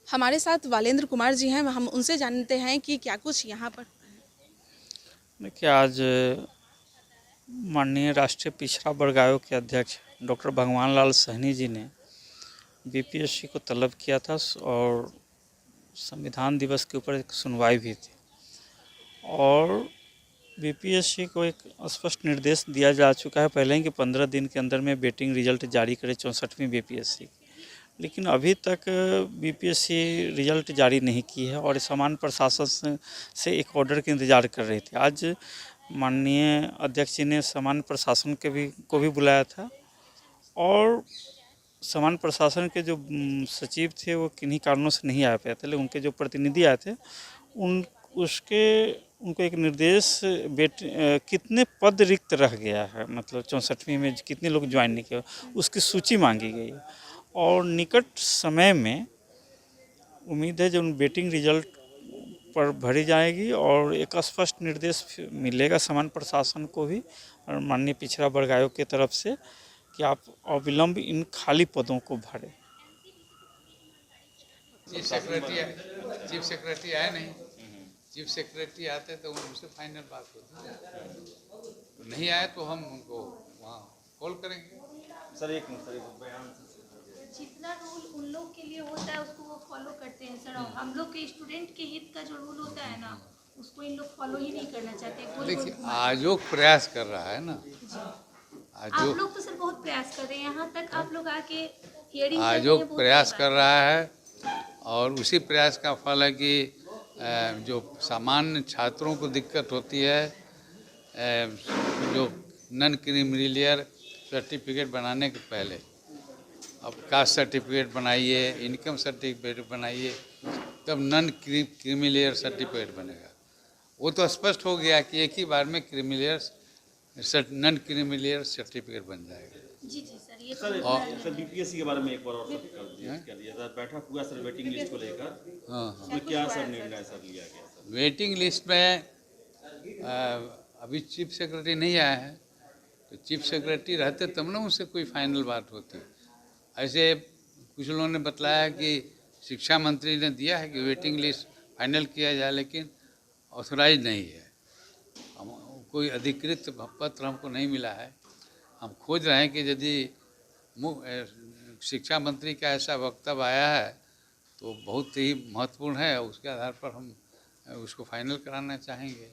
हमारे साथ वालेंद्र कुमार जी हैं, हम उनसे जानते हैं कि क्या कुछ यहाँ पर। देखिए, आज माननीय राष्ट्रीय पिछड़ा वर्ग आयोग के अध्यक्ष डॉक्टर भगवान लाल सहनी जी ने बीपीएससी को तलब किया था और संविधान दिवस के ऊपर एक सुनवाई भी थी और बीपीएससी को एक स्पष्ट निर्देश दिया जा चुका है पहले ही कि 15 दिन के अंदर में वेटिंग रिजल्ट जारी करे 64वीं बीपीएससी। लेकिन अभी तक बीपीएससी रिजल्ट जारी नहीं की है और सामान्य प्रशासन से एक ऑर्डर का इंतज़ार कर रही थी। आज माननीय अध्यक्ष जी ने सामान्य प्रशासन को भी बुलाया था और सामान्य प्रशासन के जो सचिव थे वो किन्हीं कारणों से नहीं आ पाए थे, लेकिन उनके जो प्रतिनिधि आए थे उनको एक निर्देश कितने पद रिक्त रह गया है, मतलब 64वीं में कितने लोग ज्वाइन नहीं किए, उसकी सूची मांगी गई है और निकट समय में उम्मीद है जो वेटिंग रिजल्ट पर भरी जाएगी और एक स्पष्ट निर्देश मिलेगा सामान्य प्रशासन को भी और माननीय पिछड़ा वर्ग आयोग की तरफ से कि आप अविलंब इन खाली पदों को भरें। चीफ सेक्रेटरी आए नहीं। चीफ सेक्रेटरी आते तो उनसे फाइनल बात होती, तो नहीं आए तो हम उनको वहाँ कॉल करेंगे। सर एक बयान जितना रूल उन लोग के लिए होता है उसको वो फॉलो करते हैं सर, और हम लोग के स्टूडेंट के हित का जो रूल होता है ना उसको इन लोग फॉलो ही नहीं करना चाहते। देखिए, आयोग प्रयास कर रहा है ना। आप लोग तो सर बहुत प्रयास कर रहे हैं, यहाँ तक आप लोग आके हियरिंग आयोग प्रयास कर रहा है और उसी प्रयास का फल है कि जो सामान्य छात्रों को दिक्कत होती है, जो नॉन क्रीमिलियर सर्टिफिकेट बनाने के पहले अब कास्ट सर्टिफिकेट बनाइए, इनकम सर्टिफिकेट बनाइए, तब नॉन क्रीमिलियर सर्टिफिकेट बनेगा। वो तो स्पष्ट हो गया कि एक ही बार में नॉन क्रीमिलियर सर्टिफिकेट बन जाएगा। जी सर, ये सर बीपीएससी के बारे में एक बार और कर दिया था, बैठक हुआ सर वेटिंग लिस्ट को लेकर। हाँ, तो क्या सर निर्णय सर लिया गया सर? वेटिंग लिस्ट में अभी चीफ सेक्रेटरी नहीं आया है, तो चीफ सेक्रेटरी रहते तब ना उनसे कोई फाइनल बात होती। ऐसे कुछ लोगों ने बताया कि शिक्षा मंत्री ने दिया है कि वेटिंग लिस्ट फाइनल किया जाए, लेकिन ऑथोराइज नहीं है। हम कोई अधिकृत पत्र हमको नहीं मिला है। हम खोज रहे हैं कि यदि शिक्षा मंत्री का ऐसा वक्तव्य आया है तो बहुत ही महत्वपूर्ण है, उसके आधार पर हम उसको फाइनल कराना चाहेंगे।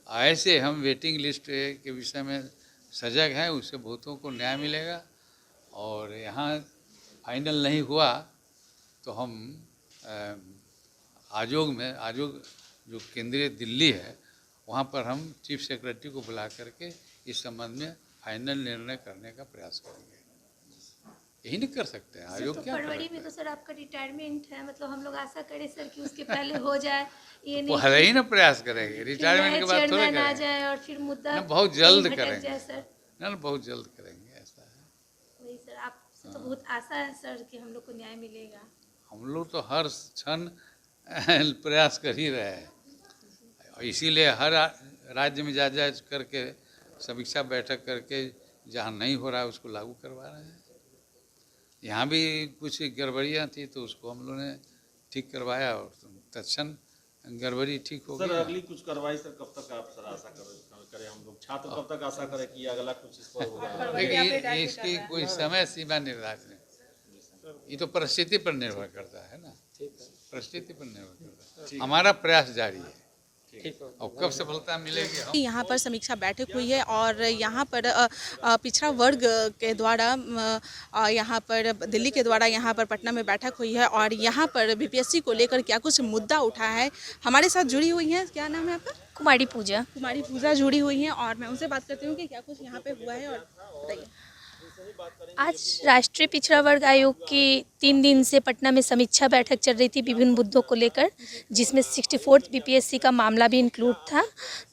ऐसे हम वेटिंग लिस्ट के विषय में सजग हैं, उससे बहुतों को न्याय मिलेगा और यहाँ फाइनल नहीं हुआ तो हम आयोग जो केंद्रीय दिल्ली है वहाँ पर हम चीफ सेक्रेटरी को बुला करके इस संबंध में फाइनल निर्णय करने का प्रयास करेंगे। यही नहीं कर सकते हैं आयोग, क्या फरवरी में तो सर आपका रिटायरमेंट है, मतलब हम लोग आशा करें सर कि उसके पहले हो जाए। ये नहीं पहले ही ना प्रयास करेंगे, रिटायरमेंट के बाद थोड़े आ जाए और फिर मुद्दा ना बहुत जल्द करेंगे सर। ना बहुत जल्द करेंगे, ऐसा है। वही सर, आपसे तो बहुत आशा है सर कि हम लोग को न्याय मिलेगा। हम लोग तो हर क्षण प्रयास कर ही रहे हैं, इसीलिए हर राज्य में जा करके समीक्षा बैठक करके जहाँ नहीं हो रहा है उसको लागू करवा रहे हैं। यहाँ भी कुछ गड़बड़ियाँ थी तो उसको हम लोगों ने ठीक करवाया और तत्क्षण गड़बड़ी ठीक हो गई। सर अगली कुछ कार्रवाई सर कब तक आप सर आशा करें, हम लोग छात्र कब तक आशा करें कि अगला कुछ इस पर होगा? देखिए, इसकी कोई समय सीमा निर्धारित नहीं, ये तो परिस्थिति पर निर्भर करता है ना, परिस्थिति पर निर्भर करता है। हमारा प्रयास जारी है और कब सफलता मिलेगी। यहाँ पर समीक्षा बैठक हुई है और यहाँ पर पिछड़ा वर्ग के द्वारा यहाँ पर दिल्ली के द्वारा यहाँ पर पटना में बैठक हुई है और यहाँ पर बीपीएससी को लेकर क्या कुछ मुद्दा उठा है। हमारे साथ जुड़ी हुई हैं, क्या नाम है आपका? कुमारी पूजा। कुमारी पूजा जुड़ी हुई हैं और मैं उनसे बात करती हूँ कि क्या कुछ यहाँ पे हुआ है और बताइए। आज राष्ट्रीय पिछड़ा वर्ग आयोग की 3 दिन से पटना में समीक्षा बैठक चल रही थी विभिन्न मुद्दों को लेकर, जिसमें 64th बीपीएससी का मामला भी इंक्लूड था।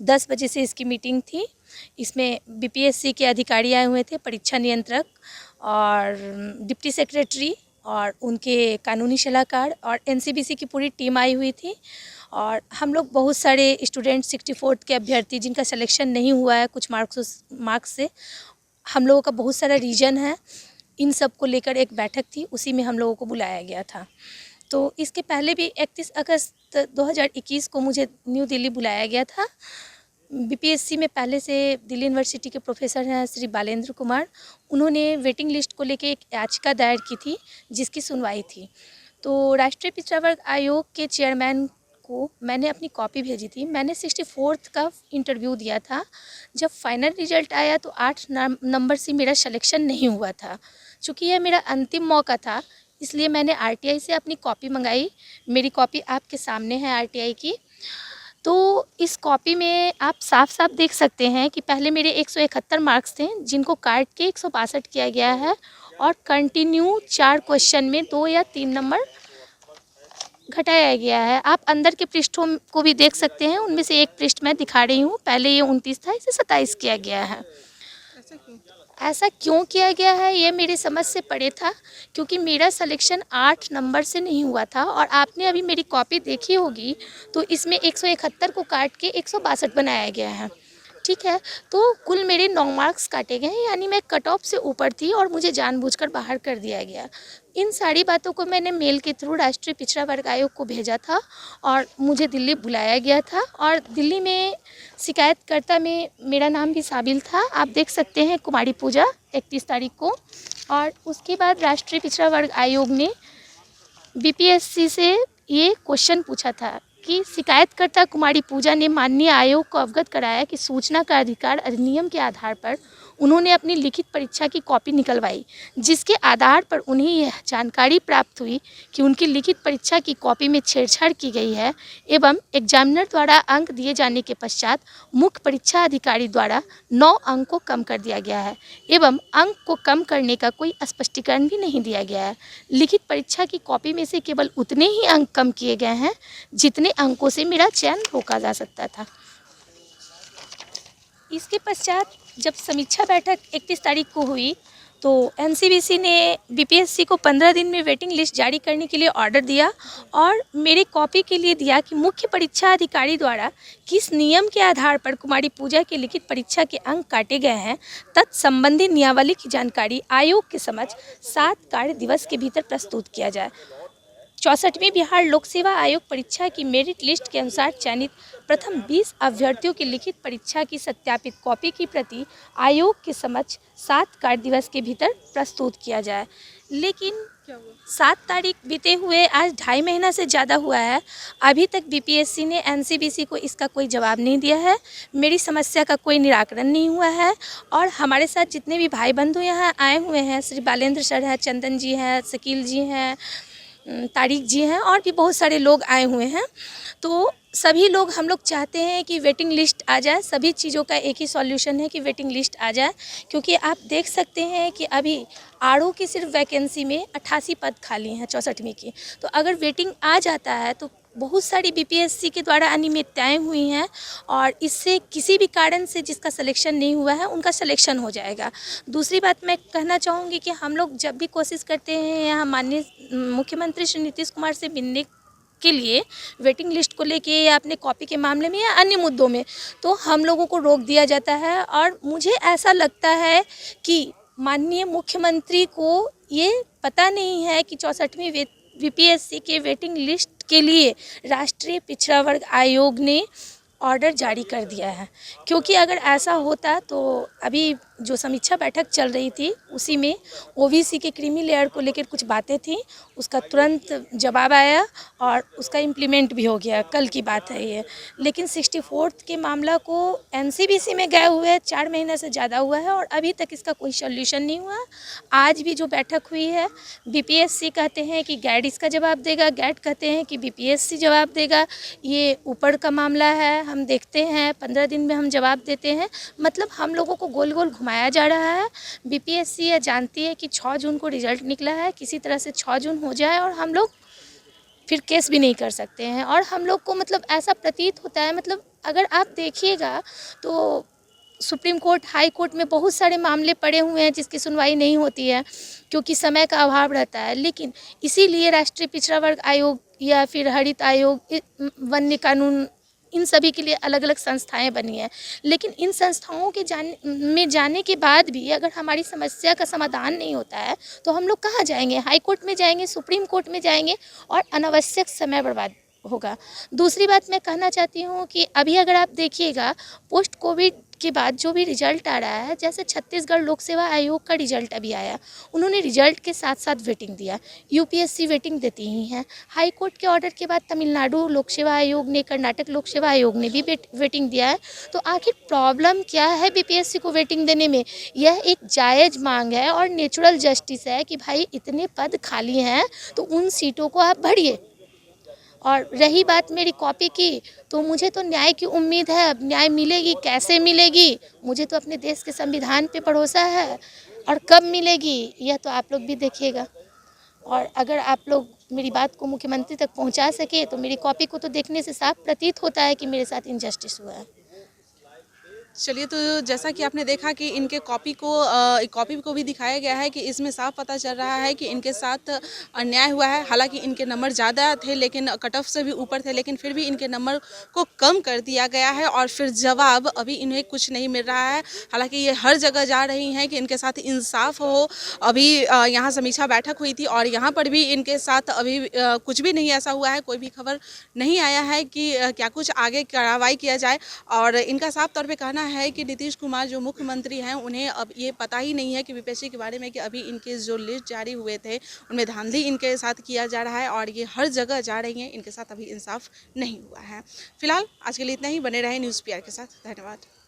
10 बजे से इसकी मीटिंग थी। इसमें बीपीएससी के अधिकारी आए हुए थे, परीक्षा नियंत्रक और डिप्टी सेक्रेटरी और उनके कानूनी सलाहकार और एनसीबीसी की पूरी टीम आई हुई थी। और हम लोग बहुत सारे स्टूडेंट 64th के अभ्यर्थी जिनका सिलेक्शन नहीं हुआ है कुछ मार्क्स से, हम लोगों का बहुत सारा रीजन है, इन सब को लेकर एक बैठक थी, उसी में हम लोगों को बुलाया गया था। तो इसके पहले भी 31 अगस्त 2021 को मुझे न्यू दिल्ली बुलाया गया था। बीपीएससी में पहले से दिल्ली यूनिवर्सिटी के प्रोफेसर हैं श्री बालेंद्र कुमार, उन्होंने वेटिंग लिस्ट को लेके एक याचिका दायर की थी जिसकी सुनवाई थी। तो राष्ट्रीय पिछड़ा वर्ग आयोग के चेयरमैन को मैंने अपनी कॉपी भेजी थी। मैंने 64th का इंटरव्यू दिया था। जब फाइनल रिजल्ट आया तो 8 नंबर से मेरा सिलेक्शन नहीं हुआ था। चूँकि यह मेरा अंतिम मौका था, इसलिए मैंने आरटीआई से अपनी कॉपी मंगाई। मेरी कॉपी आपके सामने है आरटीआई की। तो इस कॉपी में आप साफ साफ देख सकते हैं कि पहले मेरे 171 मार्क्स थे, जिनको काट के 162 किया गया है, और कंटिन्यू 4 क्वेश्चन में 2 या 3 नंबर घटाया गया है। आप अंदर के पृष्ठों को भी देख सकते हैं, उनमें से एक पृष्ठ मैं दिखा रही हूँ। पहले ये 29 था, इसे 27 किया गया है। ऐसा क्यों किया गया है ये मेरे समझ से परे था, क्योंकि मेरा सिलेक्शन 8 नंबर से नहीं हुआ था। और आपने अभी मेरी कॉपी देखी होगी तो इसमें 171 को काट के 162 बनाया गया है, ठीक है। तो कुल मेरे 9 मार्क्स काटे गए, यानी मैं कट ऑफ से ऊपर थी और मुझे जानबूझकर बाहर कर दिया गया। इन सारी बातों को मैंने मेल के थ्रू राष्ट्रीय पिछड़ा वर्ग आयोग को भेजा था और मुझे दिल्ली बुलाया गया था। और दिल्ली में शिकायतकर्ता में मेरा नाम भी शामिल था। आप देख सकते हैं कुमारी पूजा 31 तारीख को। और उसके बाद राष्ट्रीय पिछड़ा वर्ग आयोग ने बीपीएससी से ये क्वेश्चन पूछा था कि शिकायतकर्ता कुमारी पूजा ने माननीय आयोग को अवगत कराया कि सूचना का अधिकार अधिनियम के आधार पर उन्होंने अपनी लिखित परीक्षा की कॉपी निकलवाई, जिसके आधार पर उन्हें यह जानकारी प्राप्त हुई कि उनकी लिखित परीक्षा की कॉपी में छेड़छाड़ की गई है, एवं एग्जामिनर द्वारा अंक दिए जाने के पश्चात मुख्य परीक्षा अधिकारी द्वारा 9 अंक को कम कर दिया गया है, एवं अंक को कम करने का कोई स्पष्टीकरण भी नहीं दिया गया है। लिखित परीक्षा की कॉपी में से केवल उतने ही अंक कम किए गए हैं जितने अंकों से मेरा चयन रोका जा सकता था। इसके पश्चात जब समीक्षा बैठक 31 तारीख को हुई तो एनसीबीसी ने बीपीएससी को 15 दिन में वेटिंग लिस्ट जारी करने के लिए ऑर्डर दिया और मेरे कॉपी के लिए दिया कि मुख्य परीक्षा अधिकारी द्वारा किस नियम के आधार पर कुमारी पूजा की लिखित परीक्षा के अंक काटे गए हैं, तत्संबंधी नियमावली की जानकारी आयोग के समक्ष 7 कार्य दिवस के भीतर प्रस्तुत किया जाए। 64वीं बिहार लोक सेवा आयोग परीक्षा की मेरिट लिस्ट के अनुसार चयनित प्रथम 20 अभ्यर्थियों की लिखित परीक्षा की सत्यापित कॉपी की प्रति आयोग के समक्ष 7 कार्य दिवस के भीतर प्रस्तुत किया जाए। लेकिन 7 तारीख बीते हुए आज 2.5 महीना से ज़्यादा हुआ है, अभी तक बीपीएससी ने एनसीबीसी को इसका कोई जवाब नहीं दिया है। मेरी समस्या का कोई निराकरण नहीं हुआ है। और हमारे साथ जितने भी भाई बंधु यहाँ आए हुए हैं, श्री बालेंद्र सर हैं, चंदन जी हैं, शकील जी हैं, तारिक जी हैं, और भी बहुत सारे लोग आए हुए हैं। तो सभी लोग हम लोग चाहते हैं कि वेटिंग लिस्ट आ जाए। सभी चीज़ों का एक ही सॉल्यूशन है कि वेटिंग लिस्ट आ जाए, क्योंकि आप देख सकते हैं कि अभी आरओ की सिर्फ वैकेंसी में 88 पद खाली हैं 64वीं की। तो अगर वेटिंग आ जाता है तो बहुत सारी बीपीएससी के द्वारा अनियमितताएं हुई हैं और इससे किसी भी कारण से जिसका सिलेक्शन नहीं हुआ है उनका सिलेक्शन हो जाएगा। दूसरी बात मैं कहना चाहूँगी कि हम लोग जब भी कोशिश करते हैं यहाँ माननीय मुख्यमंत्री श्री नीतीश कुमार से मिलने के लिए वेटिंग लिस्ट को लेके या अपने कॉपी के मामले में या अन्य मुद्दों में, तो हम लोगों को रोक दिया जाता है। और मुझे ऐसा लगता है कि माननीय मुख्यमंत्री को ये पता नहीं है कि 64वीं बीपीएससी के वेटिंग लिस्ट के लिए राष्ट्रीय पिछड़ा वर्ग आयोग ने ऑर्डर जारी कर दिया है। क्योंकि अगर ऐसा होता तो अभी जो समीक्षा बैठक चल रही थी उसी में ओबीसी के क्रीमी लेयर को लेकर कुछ बातें थी, उसका तुरंत जवाब आया और उसका इम्प्लीमेंट भी हो गया। कल की बात है ये। लेकिन 64th के मामला को एनसीबीसी में गए हुए 4 महीने से ज़्यादा हुआ है और अभी तक इसका कोई सॉल्यूशन नहीं हुआ। आज भी जो बैठक हुई है, बीपीएससी कहते हैं कि गैड इसका जवाब देगा, गैड कहते हैं कि बीपीएससी जवाब देगा। ये ऊपर का मामला है, हम देखते हैं 15 दिन में हम जवाब देते हैं। मतलब हम लोगों को गोल गोल घुमाया जा रहा है। बीपीएससी ये जानती है कि 6 जून को रिजल्ट निकला है, किसी तरह से 6 जून हो जाए और हम लोग फिर केस भी नहीं कर सकते हैं। और हम लोग को मतलब ऐसा प्रतीत होता है, मतलब अगर आप देखिएगा तो सुप्रीम कोर्ट, हाई कोर्ट में बहुत सारे मामले पड़े हुए हैं जिसकी सुनवाई नहीं होती है क्योंकि समय का अभाव रहता है। लेकिन इसीलिए राष्ट्रीय पिछड़ा वर्ग आयोग या फिर हरित आयोग, वन्य कानून, इन सभी के लिए अलग अलग संस्थाएं बनी हैं, लेकिन इन संस्थाओं के जाने के बाद भी अगर हमारी समस्या का समाधान नहीं होता है तो हम लोग कहाँ जाएंगे? हाई कोर्ट में जाएंगे, सुप्रीम कोर्ट में जाएंगे और अनावश्यक समय बर्बाद होगा। दूसरी बात मैं कहना चाहती हूँ कि अभी अगर आप देखिएगा पोस्ट कोविड के बाद जो भी रिजल्ट आ रहा है, जैसे छत्तीसगढ़ लोक सेवा आयोग का रिजल्ट अभी आया, उन्होंने रिजल्ट के साथ साथ वेटिंग दिया। यूपीएससी वेटिंग देती ही हैं। हाई कोर्ट के ऑर्डर के बाद तमिलनाडु लोक सेवा आयोग ने, कर्नाटक लोक सेवा आयोग ने भी वेटिंग दिया है। तो आखिर प्रॉब्लम क्या है बीपीएससी को वेटिंग देने में? यह एक जायज़ मांग है और नेचुरल जस्टिस है कि भाई इतने पद खाली हैं तो उन सीटों को आप भरिए। और रही बात मेरी कॉपी की, तो मुझे तो न्याय की उम्मीद है। अब न्याय मिलेगी, कैसे मिलेगी? मुझे तो अपने देश के संविधान पे भरोसा है, और कब मिलेगी यह तो आप लोग भी देखिएगा। और अगर आप लोग मेरी बात को मुख्यमंत्री तक पहुंचा सके तो मेरी कॉपी को तो देखने से साफ प्रतीत होता है कि मेरे साथ इनजस्टिस हुआ है। चलिए, तो जैसा कि आपने देखा कि इनके कॉपी को भी दिखाया गया है कि इसमें साफ पता चल रहा है कि इनके साथ अन्याय हुआ है। हालांकि इनके नंबर ज़्यादा थे, लेकिन कट ऑफ से भी ऊपर थे, लेकिन फिर भी इनके नंबर को कम कर दिया गया है और फिर जवाब अभी इन्हें कुछ नहीं मिल रहा है। हालांकि ये हर जगह जा रही हैं कि इनके साथ इंसाफ हो। अभी यहाँ समीक्षा बैठक हुई थी और यहाँ पर भी इनके साथ अभी कुछ भी नहीं ऐसा हुआ है, कोई भी खबर नहीं आया है कि क्या कुछ आगे कार्रवाई किया जाए। और इनका साफ तौर पे कहना है कि नीतीश कुमार जो मुख्यमंत्री हैं, उन्हें अब ये पता ही नहीं है कि बीपीएससी के बारे में कि अभी इनके जो लिस्ट जारी हुए थे उनमें धांधली इनके साथ किया जा रहा है और ये हर जगह जा रही हैं। इनके साथ अभी इंसाफ नहीं हुआ है। फिलहाल आज के लिए इतना ही। बने रहे न्यूज़ पीआर के साथ। धन्यवाद।